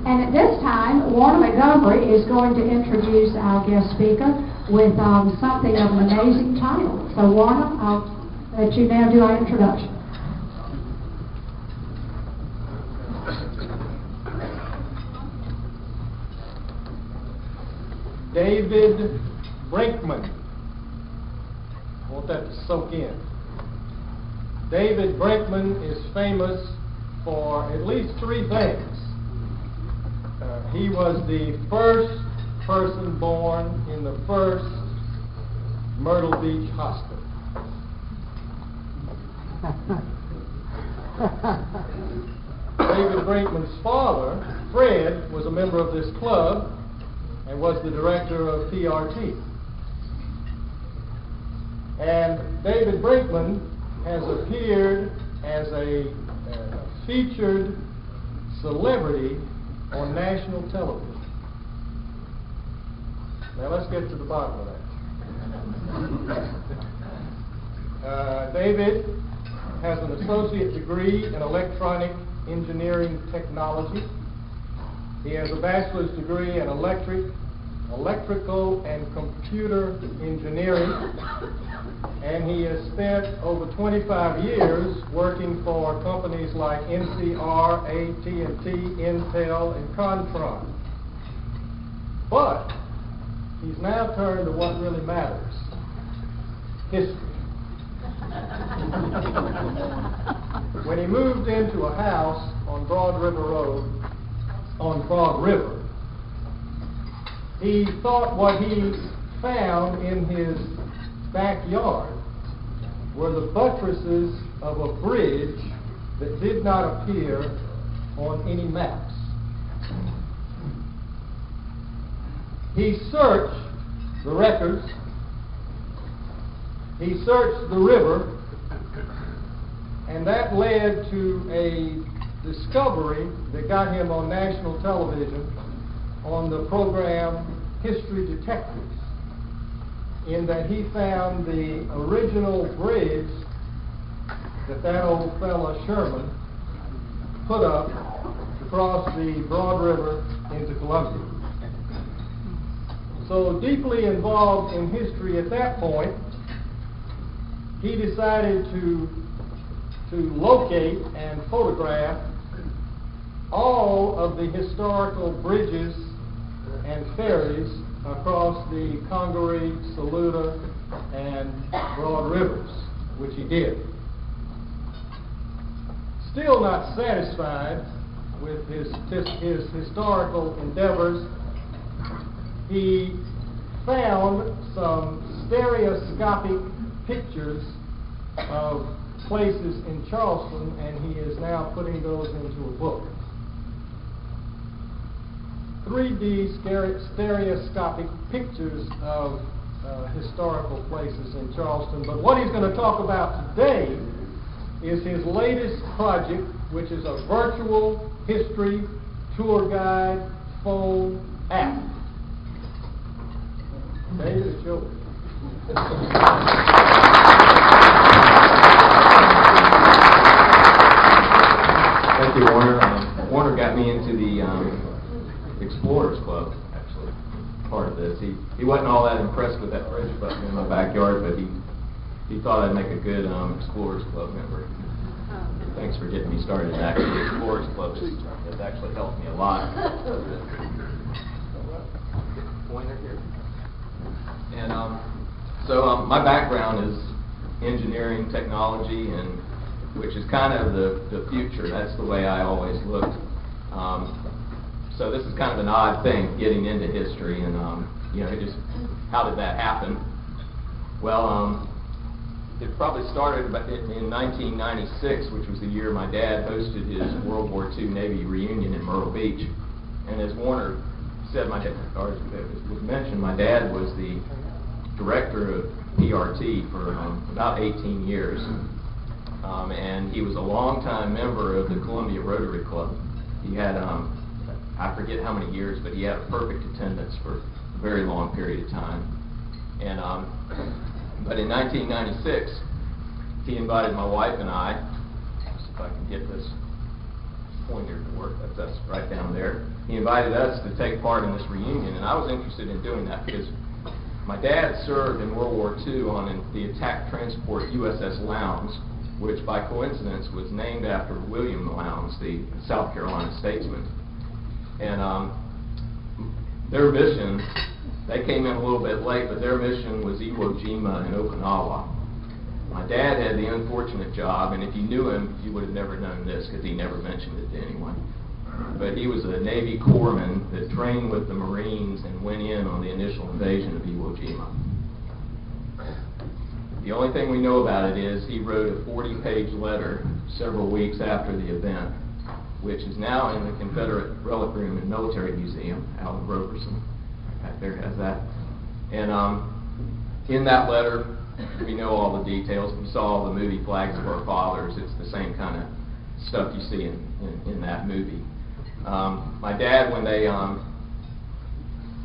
And at this time, Warner Montgomery is going to introduce our guest speaker with something of an amazing title. So Warner, I'll let you now do our introduction. David Brinkman. I want that to soak in. David Brinkman is famous for at least three things. He was the first person born in the first Myrtle Beach hospital. David Brinkman's father, Fred, was a member of this club and was the director of PRT. And David Brinkman has appeared as a featured celebrity on national television. Now let's get to the bottom of that. David has an associate degree in electronic engineering technology. He has a bachelor's degree in electrical and computer engineering, and he has spent over 25 years working for companies like NCR, AT&T, Intel, and Contron. But he's now turned to what really matters: history. When he moved into a house on Broad River Road, on Frog River, he thought what he found in his backyard were the buttresses of a bridge that did not appear on any maps. He searched the records, he searched the river, and that led to a discovery that got him on national television on the program History Detectives, in that he found the original bridge that old fella Sherman put up to cross the Broad River into Columbia. So deeply involved in history at that point, he decided to locate and photograph all of the historical bridges and ferries across the Congaree, Saluda, and Broad Rivers, which he did. Still not satisfied with his historical endeavors, he found some stereoscopic pictures of places in Charleston, and he is now putting those into a book. 3D stereoscopic pictures of historical places in Charleston. But what he's going to talk about today is his latest project, which is a virtual history tour guide phone app. David, it's yours. Thank you, Warner. Warner got me into the Explorers Club, actually, part of this. He wasn't all that impressed with that bridge button in my backyard, but he thought I'd make a good Explorers Club member. Thanks for getting me started. Actually, the Explorers Club has actually helped me a lot. Pointer here. And so my background is engineering technology, and which is kind of the future. That's the way I always looked. So this is kind of an odd thing, getting into history, and just how did that happen? Well, it probably started in 1996, which was the year my dad hosted his World War II Navy reunion in Myrtle Beach. And as Warner said, my dad, or as was mentioned, my dad was the director of PRT for about 18 years. And he was a longtime member of the Columbia Rotary Club. He had, I forget how many years, but he had a perfect attendance for a very long period of time. And but in 1996, he invited my wife and I, let's see if I can get this, Point Airport. That's right down there. He invited us to take part in this reunion, and I was interested in doing that because my dad served in World War II on the attack transport USS Lowndes, which by coincidence was named after William Lowndes, the South Carolina statesman. And their mission, they came in a little bit late, but their mission was Iwo Jima and Okinawa. My dad had the unfortunate job, and if you knew him, you would have never known this because he never mentioned it to anyone. But he was a Navy corpsman that trained with the Marines and went in on the initial invasion of Iwo Jima. The only thing we know about it is he wrote a 40-page letter several weeks after the event, which is now in the Confederate Relic Room and Military Museum. Alan Roberson back there has that. And in that letter, we know all the details. We saw the movie Flags of Our Fathers. It's the same kind of stuff you see in that movie. My dad, when they,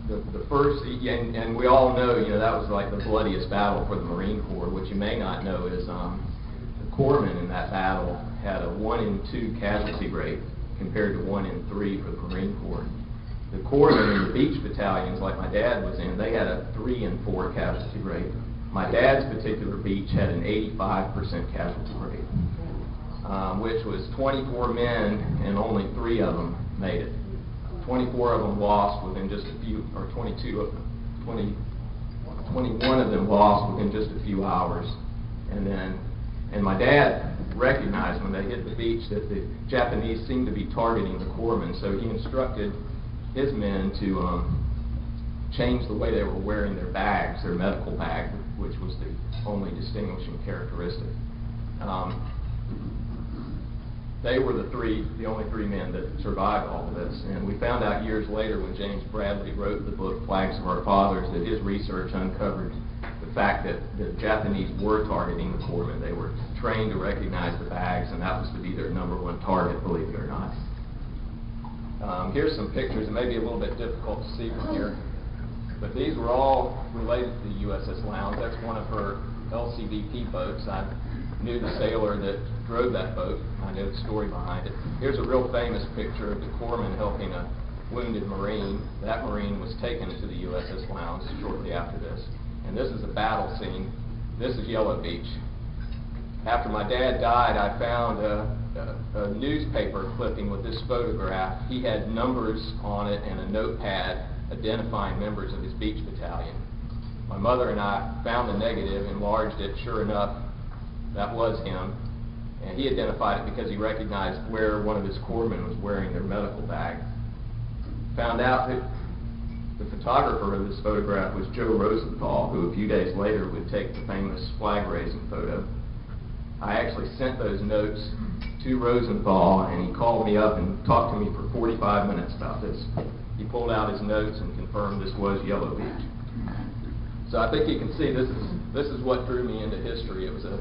the first, and we all know, that was like the bloodiest battle for the Marine Corps. What you may not know is the corpsmen in that battle had a 1 in 2 casualty rate compared to 1 in 3 for the Marine Corps. The corpsmen in the beach battalions, like my dad was in, they had a 3 in 4 casualty rate. My dad's particular beach had an 85% casualty rate, which was 24 men and only 3 of them made it. 24 of them lost within just a few, or 21 of them lost within just a few hours. And my dad recognized when they hit the beach that the Japanese seemed to be targeting the corpsmen, so he instructed his men to change the way they were wearing their bags, their medical bag, which was the only distinguishing characteristic. They were the only 3 men that survived all of this. And we found out years later when James Bradley wrote the book Flags of Our Fathers that his research uncovered the fact that the Japanese were targeting the corpsmen. They were trained to recognize the bags, and that was to be their #1 target, believe it or not. Here's some pictures. It may be a little bit difficult to see from here, but these were all related to the USS Lowndes. That's one of her LCVP boats. I knew the sailor that drove that boat. I know the story behind it. Here's a real famous picture of the corpsman helping a wounded Marine. That Marine was taken to the USS Lowndes shortly after this. And this is a battle scene. This is Yellow Beach. After my dad died, I found a newspaper clipping with this photograph. He had numbers on it and a notepad identifying members of his beach battalion. My mother and I found the negative, enlarged it. Sure enough, that was him. And he identified it because he recognized where one of his corpsmen was wearing their medical bag. Found out that the photographer of this photograph was Joe Rosenthal, who a few days later would take the famous flag raising photo. I actually sent those notes to Rosenthal, and he called me up and talked to me for 45 minutes about this. He pulled out his notes and confirmed this was Yellow Beach. So I think you can see this is what drew me into history. It was a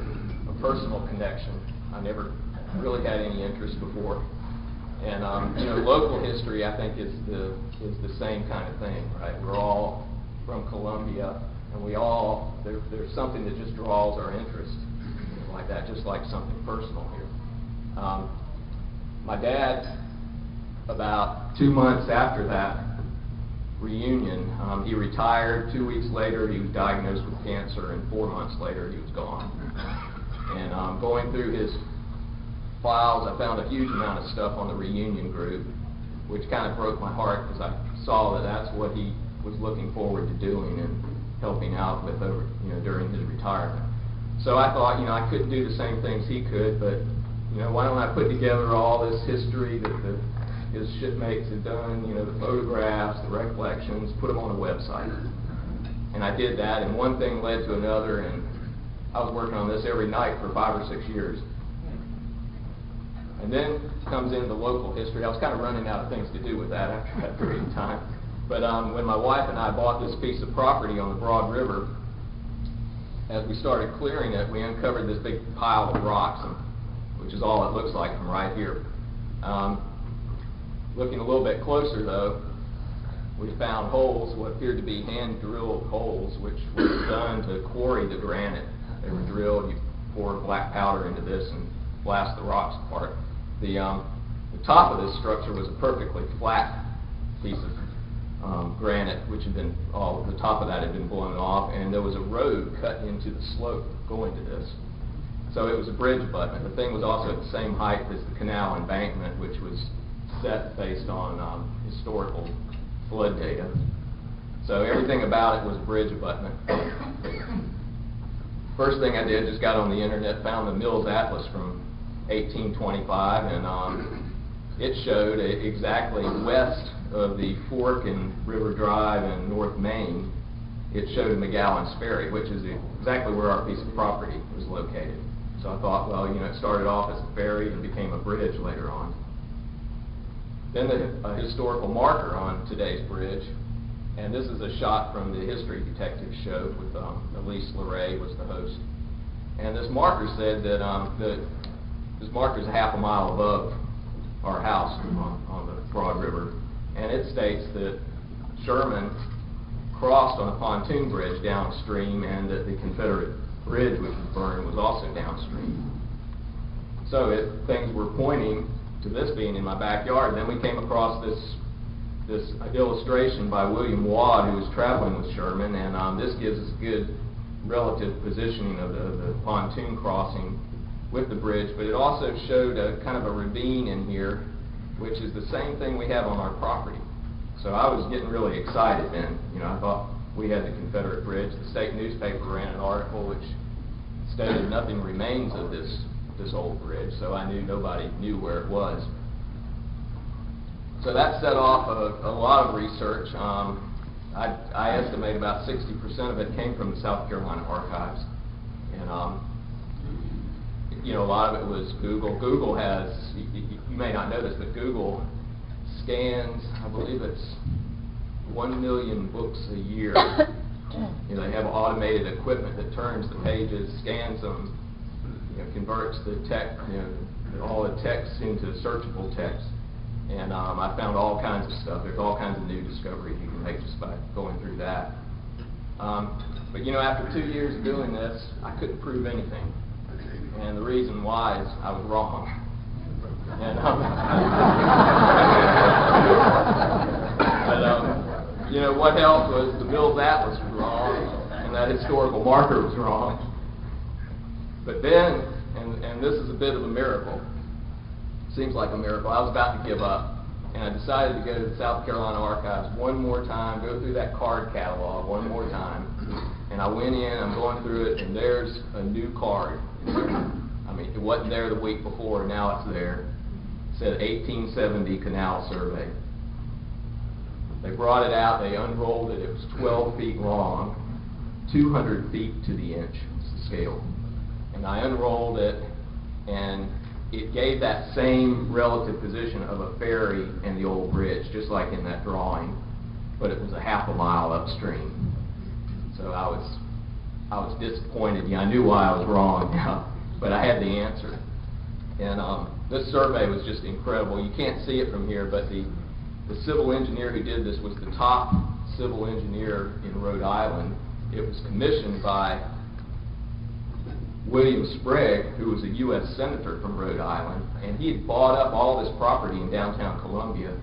personal connection. I never really had any interest before. And local history, I think, is the same kind of thing, right? We're all from Columbia, and there's something that just draws our interest like that, just like something personal here. My dad, about 2 months after that reunion, he retired. 2 weeks later, he was diagnosed with cancer, and 4 months later, he was gone. And going through his files, I found a huge amount of stuff on the reunion group, which kind of broke my heart because I saw that that's what he was looking forward to doing and helping out with during his retirement. So I thought, I couldn't do the same things he could, but why don't I put together all this history that his shipmates had done, the photographs, the recollections, put them on a website. And I did that, and one thing led to another, and I was working on this every night for 5 or 6 years. And then comes in the local history. I was kind of running out of things to do with that after that period of time. But when my wife and I bought this piece of property on the Broad River, as we started clearing it, we uncovered this big pile of rocks, which is all it looks like from right here. Looking a little bit closer, though, we found holes, what appeared to be hand-drilled holes, which were done to quarry the granite. They were drilled. You pour black powder into this and blast the rocks apart. The top of this structure was a perfectly flat piece of granite, which had been, the top of that had been blown off, and there was a road cut into the slope going to this. So it was a bridge abutment. The thing was also at the same height as the canal embankment, which was set based on historical flood data. So everything about it was a bridge abutment. First thing I did, just got on the internet, found the Mills Atlas from 1825, and it showed exactly west of the fork in River Drive and North Main. It showed McGowan's Ferry, which is exactly where our piece of property was located. So I thought, well, it started off as a ferry and became a bridge later on. Then a historical marker on today's bridge, and this is a shot from the History Detective show with Elise Leray was the host. And this marker said that this marker is a half a mile above our house on the Broad River, and it states that Sherman crossed on a pontoon bridge downstream, and that the Confederate bridge, which was burned, was also downstream. So things were pointing to this being in my backyard. Then we came across this illustration by William Wadd, who was traveling with Sherman, and this gives us a good relative positioning of the pontoon crossing with the bridge, but it also showed a kind of a ravine in here, which is the same thing we have on our property. So I was getting really excited then. I thought we had the Confederate bridge. The state newspaper ran an article which stated nothing remains of this old bridge, so I knew nobody knew where it was. So that set off a lot of research. I estimate about 60% of it came from the South Carolina archives, and a lot of it was Google. Google has, you may not know this, but Google scans, I believe it's 1 million books a year. They have automated equipment that turns the pages, scans them, converts the text, all the text into searchable text. And I found all kinds of stuff. There's all kinds of new discoveries you can make just by going through that. But after 2 years of doing this, I couldn't prove anything. And the reason why is I was wrong. And, what helped was the Mills Atlas was wrong, and that historical marker was wrong. But then, and this is a bit of a miracle, seems like a miracle, I was about to give up, and I decided to go to the South Carolina archives one more time, go through that card catalog one more time, and I went in, I'm going through it, and there's a new card. I mean, it wasn't there the week before, now it's there. It said 1870 Canal Survey. They brought it out, they unrolled it, it was 12 feet long, 200 feet to the inch, it's the scale. And I unrolled it, and it gave that same relative position of a ferry and the old bridge, just like in that drawing, but it was a half a mile upstream. So I was disappointed. I knew why I was wrong now, but I had the answer. And this survey was just incredible. You can't see it from here, but the civil engineer who did this was the top civil engineer in Rhode Island. It was commissioned by William Sprague, who was a U.S. Senator from Rhode Island, and he had bought up all this property in downtown Columbia,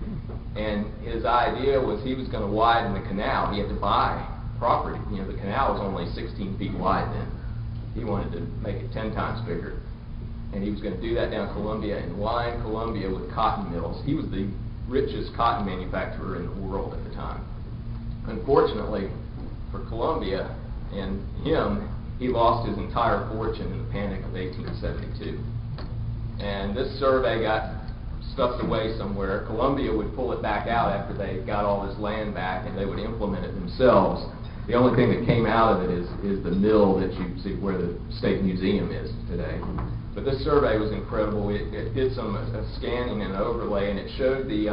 and his idea was he was going to widen the canal. He had to buy property. The canal was only 16 feet wide then. He wanted to make it 10 times bigger, and he was going to do that down Columbia and line Columbia with cotton mills. He was the richest cotton manufacturer in the world at the time. Unfortunately for Columbia and him, he lost his entire fortune in the Panic of 1872. And this survey got stuffed away somewhere. Columbia would pull it back out after they got all this land back, and they would implement it themselves. The only thing that came out of it is the mill that you see where the State Museum is today. But this survey was incredible. It did some scanning and overlay, and it showed the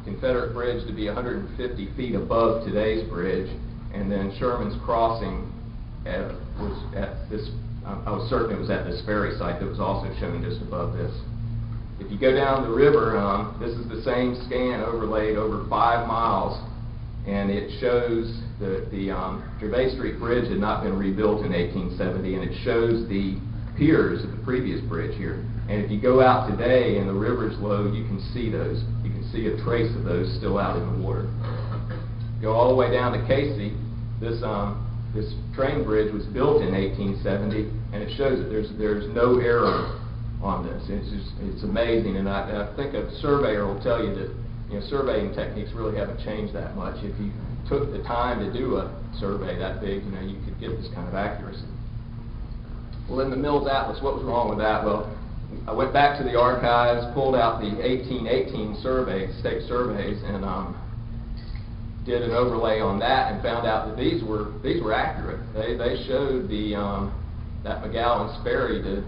Confederate bridge to be 150 feet above today's bridge, and then Sherman's Crossing was at this, I was certain it was at this ferry site that was also shown just above this. If you go down the river, this is the same scan overlaid over 5 miles, and it shows the Gervais Street Bridge had not been rebuilt in 1870, and it shows the piers of the previous bridge here. And if you go out today and the river's low, you can see those. You can see a trace of those still out in the water. Go all the way down to Casey. This train bridge was built in 1870, and it shows that there's no error on this. It's amazing, and I think a surveyor will tell you that surveying techniques really haven't changed that much. If you took the time to do a survey that big, you could get this kind of accuracy. Well, in the Mills Atlas, what was wrong with that? Well, I went back to the archives, pulled out the 1818 state surveys, and did an overlay on that, and found out that these were accurate. They showed that McGowan's Ferry to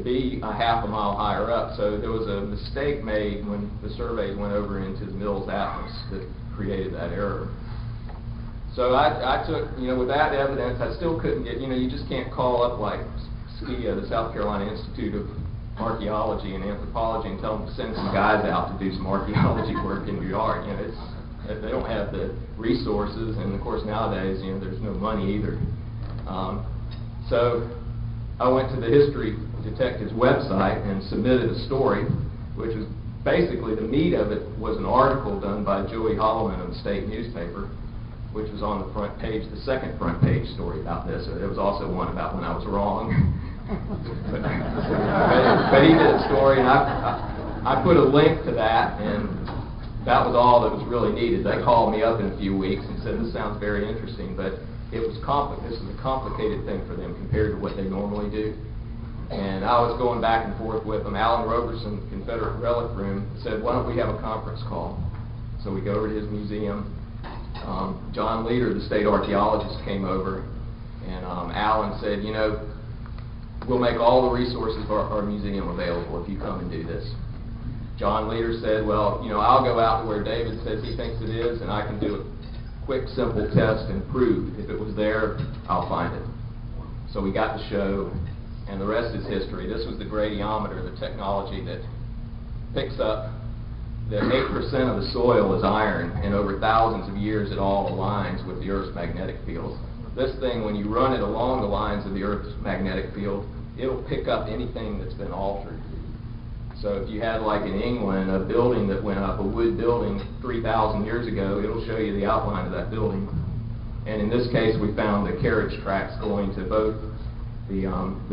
be a half a mile higher up. So there was a mistake made when the surveys went over into the Mills Atlas that created that error. So I took, with that evidence, I still couldn't get, you just can't call up like SCIA, the South Carolina Institute of Archaeology and Anthropology, and tell them to send some guys out to do some archaeology work in your yard. They don't have the resources, and of course nowadays, there's no money either. So I went to the History Detective's website and submitted a story, which was basically, the meat of it was an article done by Joey Holloman of the state newspaper, which was on the front page, the second front page story about this. There was also one about when I was wrong. but he did a story, and I put a link to that, and that was all that was really needed. They called me up in a few weeks and said, this sounds very interesting, but this is a complicated thing for them compared to what they normally do. And I was going back and forth with them. Alan Roberson, Confederate Relic Room, said, why don't we have a conference call? So we go over to his museum. John Leader, the state archaeologist, came over, and Alan said, we'll make all the resources of our museum available if you come and do this. John Leader said, well, I'll go out to where David says he thinks it is, and I can do a quick, simple test and prove if it was there, I'll find it. So we got the show, and the rest is history. This was the gradiometer, the technology that picks up that 8% of the soil is iron, and over thousands of years it all aligns with the Earth's magnetic field. This thing, when you run it along the lines of the Earth's magnetic field, it'll pick up anything that's been altered. So if you had, like in England, a building that went up, a wood building 3,000 years ago, it'll show you the outline of that building. And in this case, we found the carriage tracks going to both the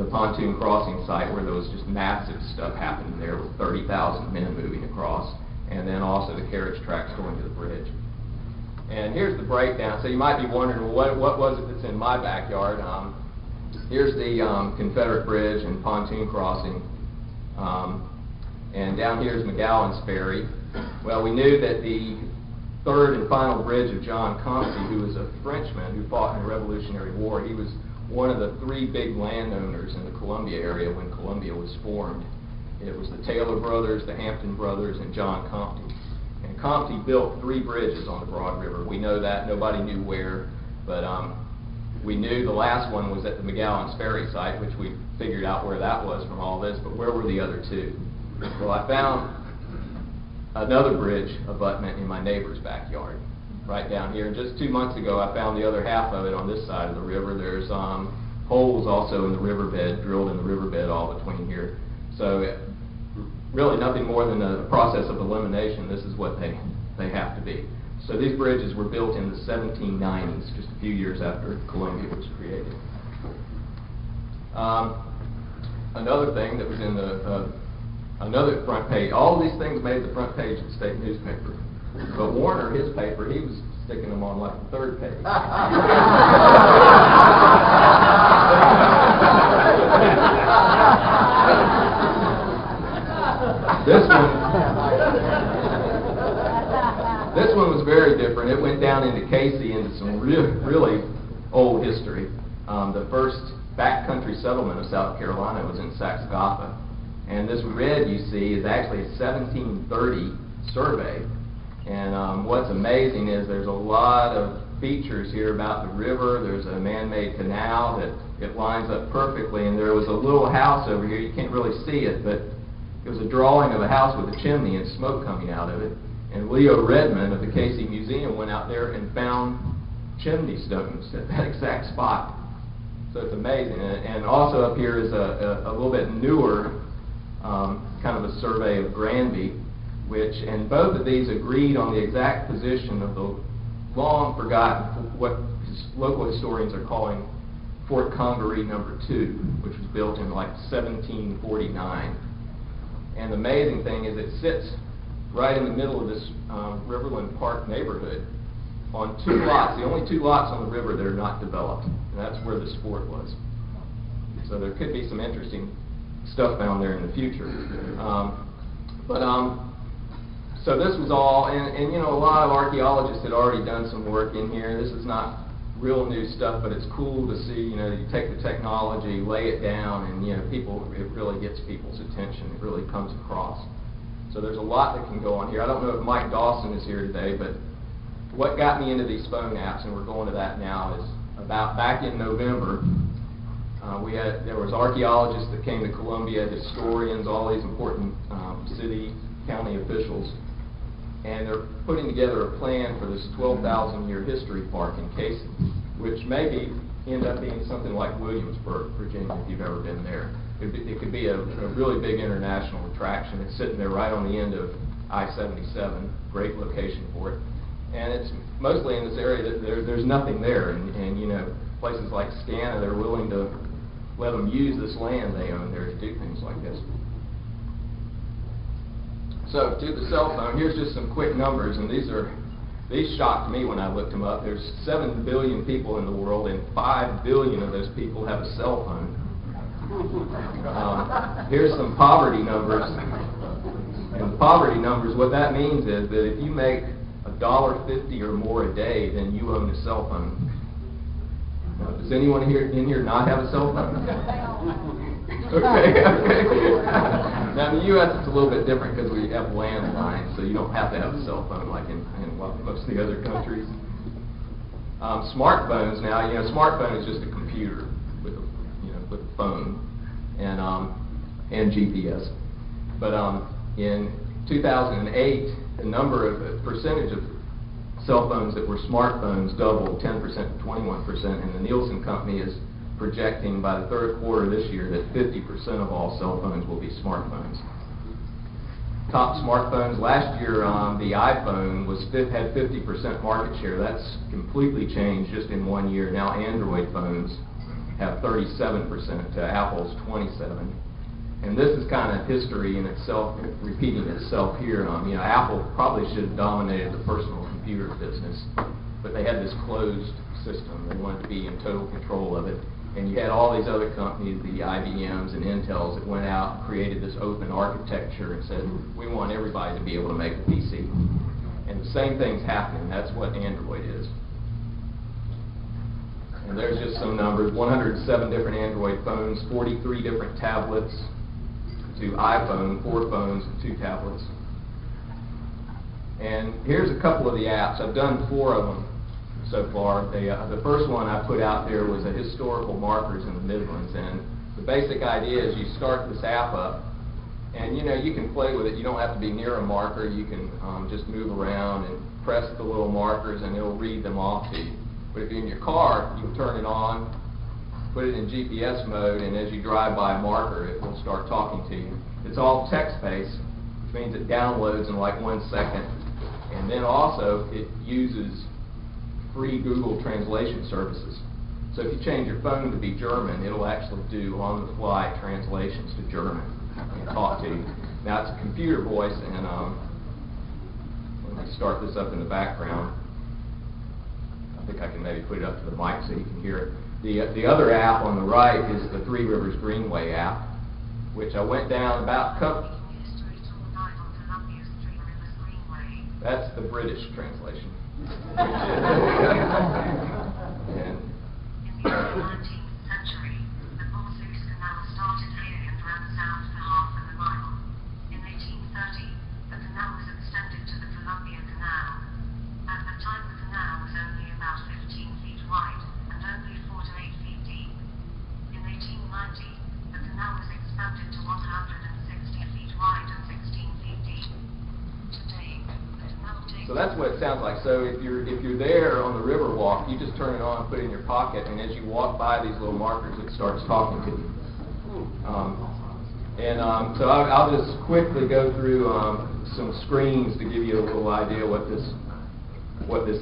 pontoon crossing site, where there was just massive stuff happening there with 30,000 men moving across, and then also the carriage tracks going to the bridge. And here's the breakdown. So you might be wondering, well, what was it that's in my backyard? Here's the Confederate Bridge and pontoon crossing. And down here is McGowan's Ferry. Well, we knew that the third and final bridge of John Comte, who was a Frenchman who fought in the Revolutionary War, he was one of the three big landowners in the Columbia area when Columbia was formed. It was the Taylor brothers, the Hampton brothers, and John Comte. And Comte built 3 bridges on the Broad River. We know that. Nobody knew where, but we knew the last one was at the McGowan's Ferry site, which we figured out where that was from all this, but where were the other 2? Well, I found another bridge abutment in my neighbor's backyard, right down here. And just 2 months ago, I found the other half of it on this side of the river. There's holes also in the riverbed, drilled in the riverbed all between here. So really nothing more than a process of elimination. This is what they have to be. So these bridges were built in the 1790s, just a few years after Columbia was created. Another thing that was in the another front page, all of these things made the front page of the state newspaper. But Warner, his paper, he was sticking them on like the 3rd page. This one was very different. It went down into Casey, into some really old history. The first backcountry settlement of South Carolina was in Saxagatha. And this red you see is actually a 1730 survey. And what's amazing is there's a lot of features here about the river. There's a man-made canal that it lines up perfectly. And there was a little house over here. You can't really see it, but it was a drawing of a house with a chimney and smoke coming out of it. And Leo Redmond of the Casey Museum went out there and found chimney stones at that exact spot. So it's amazing. And also up here is a little bit newer kind of a survey of Granby, and both of these agreed on the exact position of the long forgotten, what local historians are calling Fort Congaree No. 2, which was built in like 1749. And the amazing thing is it sits right in the middle of this Riverland Park neighborhood on 2 lots, the only 2 lots on the river that are not developed, and that's where the sport was. So there could be some interesting stuff down there in the future. So this was all, and you know, a lot of archaeologists had already done some work in here. This is not real new stuff, but it's cool to see, you know, you take the technology, lay it down, and you know, it really gets people's attention. It really comes across. So there's a lot that can go on here. I don't know if Mike Dawson is here today, but what got me into these phone apps, and we're going to that now, is about back in November, there was archaeologists that came to Columbia, historians, all these important city, county officials, and they're putting together a plan for this 12,000-year history park in Casey, which maybe end up being something like Williamsburg, Virginia, if you've ever been there. It could be a really big international attraction. It's sitting there right on the end of I-77, great location for it. And it's mostly in this area that there's nothing there, and you know, places like Scana, they're willing to let them use this land they own there to do things like this. So to the cell phone, here's just some quick numbers, and these shocked me when I looked them up. There's 7 billion people in the world, and 5 billion of those people have a cell phone. Here's some poverty numbers. And the poverty numbers, what that means is that if you make $1.50 or more a day, then you own a cell phone. Now, does anyone in here not have a cell phone? Okay. Now in the U.S. it's a little bit different because we have landlines, so you don't have to have a cell phone like in most of the other countries. Smartphones now, you know, smartphone is just a computer with a phone and GPS. But in 2008, the percentage of cell phones that were smartphones doubled 10% to 21%, and the Nielsen company is projecting by the third quarter this year that 50% of all cell phones will be smartphones. Top smartphones last year, the iPhone had 50% market share. That's completely changed just in 1 year. Now Android phones have 37% to Apple's 27%. And this is kind of history in itself, repeating itself here. You know, Apple probably should have dominated the personal computer business, but they had this closed system. They wanted to be in total control of it. And you had all these other companies, the IBMs and Intels, that went out and created this open architecture and said, we want everybody to be able to make a PC. And the same thing's happening. That's what Android is. And there's just some numbers. 107 different Android phones, 43 different tablets, to iPhone, 4 phones and 2 tablets. And here's a couple of the apps. I've done 4 of them so far. The first one I put out there was a historical markers in the Midlands, and the basic idea is you start this app up, and you know, you can play with it. You don't have to be near a marker. You can just move around and press the little markers and it'll read them off to you. But if you're in your car, you can turn it on, put it in GPS mode, and as you drive by a marker, it will start talking to you. It's all text-based, which means it downloads in like 1 second. And then also, it uses free Google translation services. So if you change your phone to be German, it'll actually do on-the-fly translations to German and talk to you. Now, it's a computer voice, and let me start this up in the background. I think I can maybe put it up to the mic so you can hear it. The other app on the right is the Three Rivers Greenway app, which I went down about that's the British translation. In the early 19th century, the Suez Canal started here and ran south for half of a mile. In 1830, the canal was extended to the Columbia Canal. At that time, the canal was only about 15 feet wide and only 4 to 8 feet deep. In 1890, the canal was expanded to 160 feet wide and 16 feet deep. Today, the canal takes So that's what it sounds like. So if you're there on the river walk, you just turn it on, put it in your pocket, and as you walk by these little markers, it starts talking to you. So I'll just quickly go through some screens to give you a little idea what this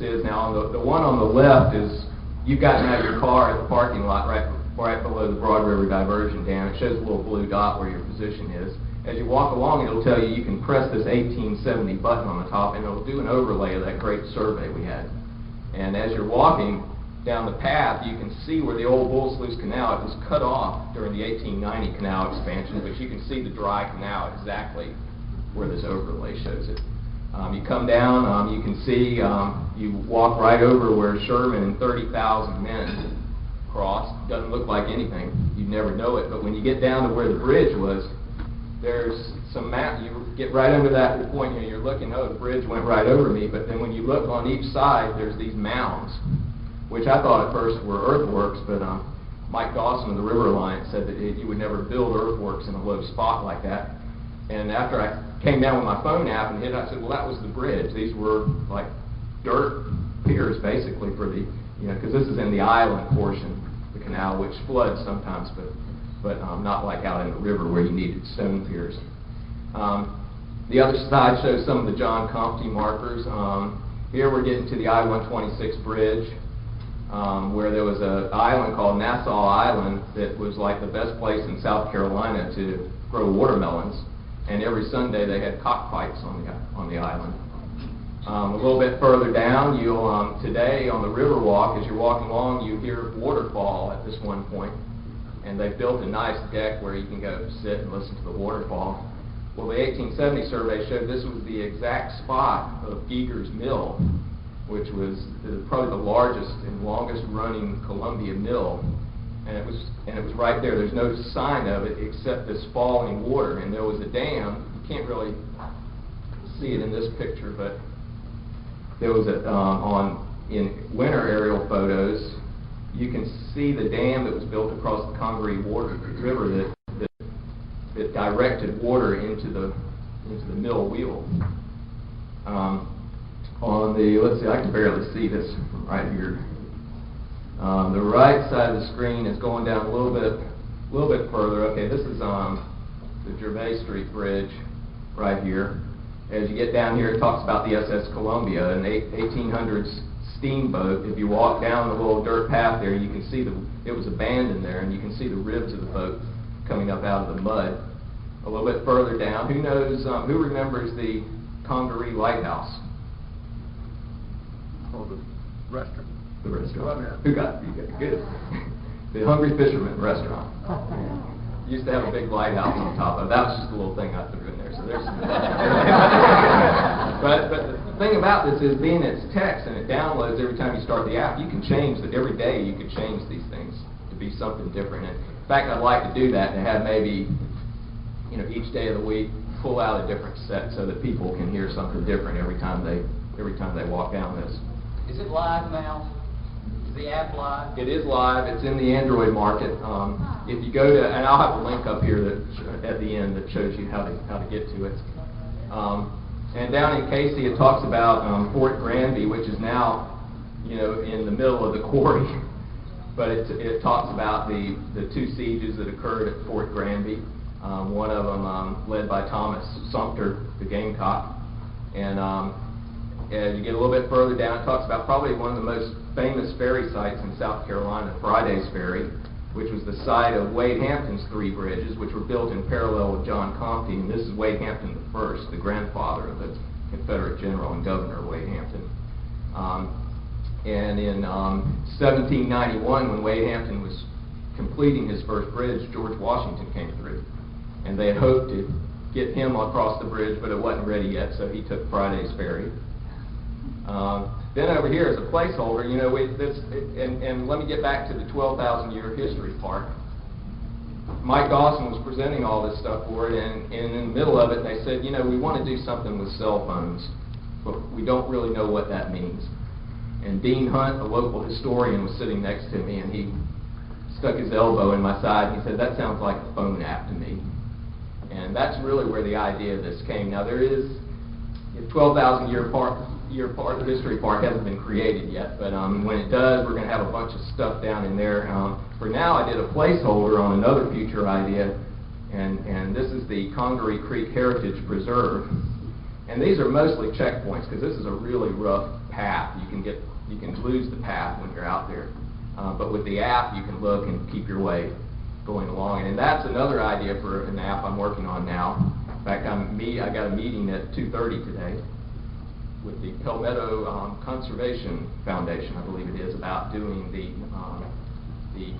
is. Now, the one on the left is you've gotten out of your car at the parking lot right below the Broad River Diversion Dam. It shows a little blue dot where your position is. As you walk along, it'll tell you can press this 1870 button on the top, and it'll do an overlay of that great survey we had. And as you're walking down the path, you can see where the old Bull Sluice Canal, it was cut off during the 1890 canal expansion, but you can see the dry canal exactly where this overlay shows it. You come down, you can see, you walk right over where Sherman and 30,000 men crossed. Doesn't look like anything. You'd never know it. But when you get down to where the bridge was, there's some map. You get right under that point here. You're looking, oh, the bridge went right over me. But then when you look on each side, there's these mounds, which I thought at first were earthworks. But Mike Dawson of the River Alliance said that you would never build earthworks in a low spot like that. And after I came down with my phone app and hit it, I said, well, that was the bridge. These were like dirt piers, basically, for the, because this is in the island portion of the canal, which floods sometimes, but not like out in the river where you needed stone piers. The other side shows some of the John Compton markers. Here we're getting to the I-126 bridge, where there was an island called Nassau Island that was like the best place in South Carolina to grow watermelons. And every Sunday they had cockfights on the island. A little bit further down, you'll today on the river walk, as you're walking along, you hear waterfall at this one point. And they built a nice deck where you can go sit and listen to the waterfall. Well, the 1870 survey showed this was the exact spot of Giger's Mill, which was probably the largest and longest running Columbia mill. And it was right there. There's no sign of it except this falling water. And there was a dam. You can't really see it in this picture, but there was in winter aerial photos, you can see the dam that was built across the Congaree River that directed water into the mill wheel. Let's see, I can barely see this from right here. The right side of the screen is going down a little bit further. Okay, this is the Gervais Street Bridge right here. As you get down here, it talks about the SS Columbia, an 1800s steamboat. If you walk down the little dirt path there, you can see it was abandoned there, and you can see the ribs of the boat coming up out of the mud. A little bit further down, who knows? Who remembers the Congaree Lighthouse? Oh, the restaurant. The restaurant. Who got you got good? The Hungry Fisherman restaurant. Used to have a big lighthouse on top of it. That was just a little thing I threw in there. So there's but the thing about this is, being it's text and it downloads every time you start the app, you can change that every day. You can change these things to be something different. And in fact, I'd like to do that, to have maybe each day of the week pull out a different set so that people can hear something different every time they walk down this. Is it live now? Is the app live? It is live. It's in the Android market. If you go to, and I'll have a link up here at the end that shows you how to get to it. And down in Casey, it talks about Fort Granby, which is now, in the middle of the quarry. But it talks about the two sieges that occurred at Fort Granby. One of them led by Thomas Sumter, the Gamecock. And as you get a little bit further down, it talks about probably one of the most famous ferry sites in South Carolina, Friday's Ferry, which was the site of Wade Hampton's three bridges, which were built in parallel with John Compton. And this is Wade Hampton I, the grandfather of the Confederate general and governor, Wade Hampton. And in 1791, when Wade Hampton was completing his first bridge, George Washington came through. And they had hoped to get him across the bridge, but it wasn't ready yet, so he took Friday's Ferry. Then over here as a placeholder, and let me get back to the 12,000-year history part. Mike Dawson was presenting all this stuff for it, and in the middle of it, they said, we want to do something with cell phones, but we don't really know what that means. And Dean Hunt, a local historian, was sitting next to me, and he stuck his elbow in my side, and he said, that sounds like a phone app to me. And that's really where the idea of this came. Now, there is a 12,000-year year park, the history park hasn't been created yet, but when it does, we're going to have a bunch of stuff down in there. For now, I did a placeholder on another future idea, and this is the Congaree Creek Heritage Preserve. And these are mostly checkpoints because this is a really rough path. You can lose the path when you're out there. But with the app, you can look and keep your way going along. And that's another idea for an app I'm working on now. In fact, I got a meeting at 2:30 today with the Palmetto Conservation Foundation, I believe it is, about doing the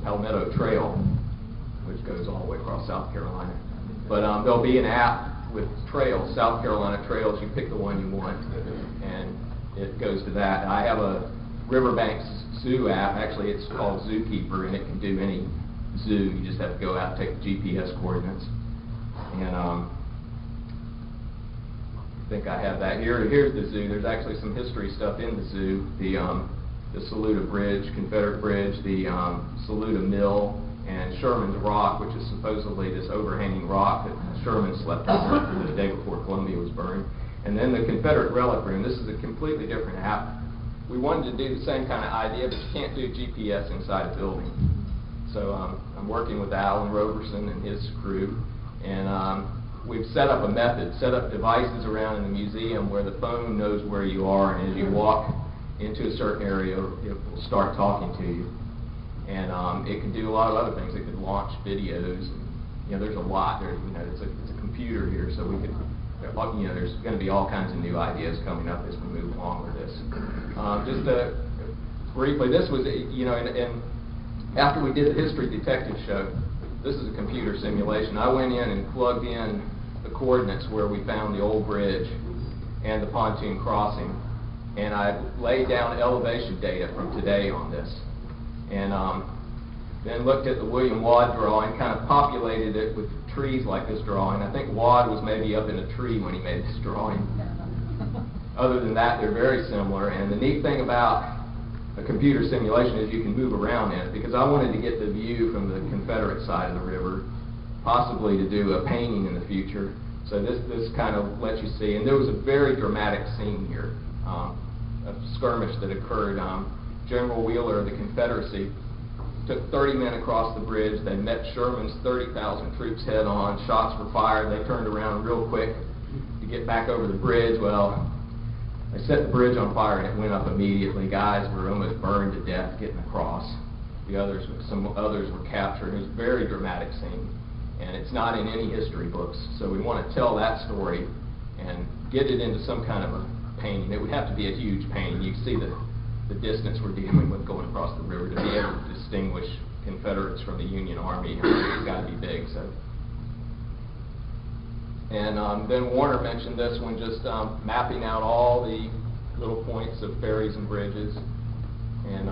Palmetto Trail, which goes all the way across South Carolina. But there'll be an app with trails, South Carolina trails. You pick the one you want, and it goes to that. I have a Riverbanks Zoo app. Actually, it's called Zookeeper, and it can do any zoo. You just have to go out and take the GPS coordinates. And I think I have that here. Here's the zoo. There's actually some history stuff in the zoo. The Saluda Bridge, Confederate Bridge, the Saluda Mill, and Sherman's Rock, which is supposedly this overhanging rock that Sherman slept under the day before Columbia was burned. And then the Confederate Relic Room. This is a completely different app. We wanted to do the same kind of idea, but you can't do GPS inside a building. So I'm working with Alan Roberson and his crew, and we've set up a method, set up devices around in the museum where the phone knows where you are, and as you walk into a certain area, it will start talking to you. And it can do a lot of other things. It could launch videos. And, there's a lot there. It's a computer here, so we could. There's going to be all kinds of new ideas coming up as we move along with this. Just briefly, this was, and after we did the History Detective Show, this is a computer simulation. I went in and plugged in the coordinates where we found the old bridge and the pontoon crossing, and I laid down elevation data from today on this. And then looked at the William Wadd drawing, kind of populated it with trees like this drawing. I think Wadd was maybe up in a tree when he made this drawing. Other than that, they're very similar. And the neat thing about a computer simulation is you can move around in it, because I wanted to get the view from the Confederate side of the river, possibly to do a painting in the future. So this kind of lets you see. And there was a very dramatic scene here, a skirmish that occurred. General Wheeler of the Confederacy took 30 men across the bridge. They met Sherman's 30,000 troops head on. Shots were fired. They turned around real quick to get back over the bridge. Well, they set the bridge on fire and it went up immediately. Guys were almost burned to death getting across. Some others were captured. It was a very dramatic scene, and it's not in any history books. So we want to tell that story and get it into some kind of a painting. It would have to be a huge painting. You can see the distance we're dealing with going across the river. To be able to distinguish Confederates from the Union Army, it's got to be big. So, and then Warner mentioned this one, just mapping out all the little points of ferries and bridges. And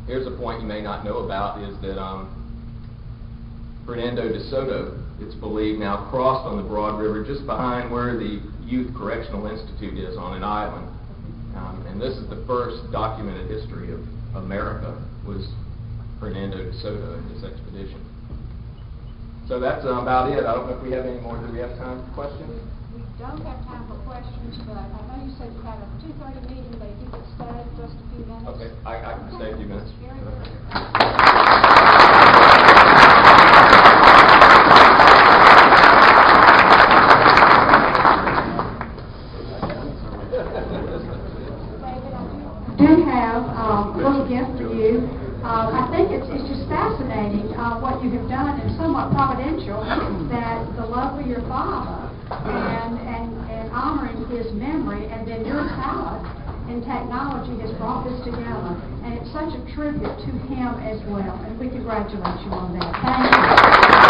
here's a point you may not know about, is that Fernando de Soto, it's believed, now crossed on the Broad River just behind where the Youth Correctional Institute is on an island. And this is the first documented history of America, was Fernando de Soto and this expedition. So that's about it. I don't know if we have any more. Do we have time for questions? We don't have time for questions, but I know you said you had a 2:30 meeting, but if you could stay just a few minutes. Okay, I can stay a few minutes. Very good. Gift for you. I think it's just fascinating what you have done, and somewhat providential, that the love for your father and honoring his memory, and then your talent in technology has brought this together. And it's such a tribute to him as well, and we congratulate you on that. Thank you.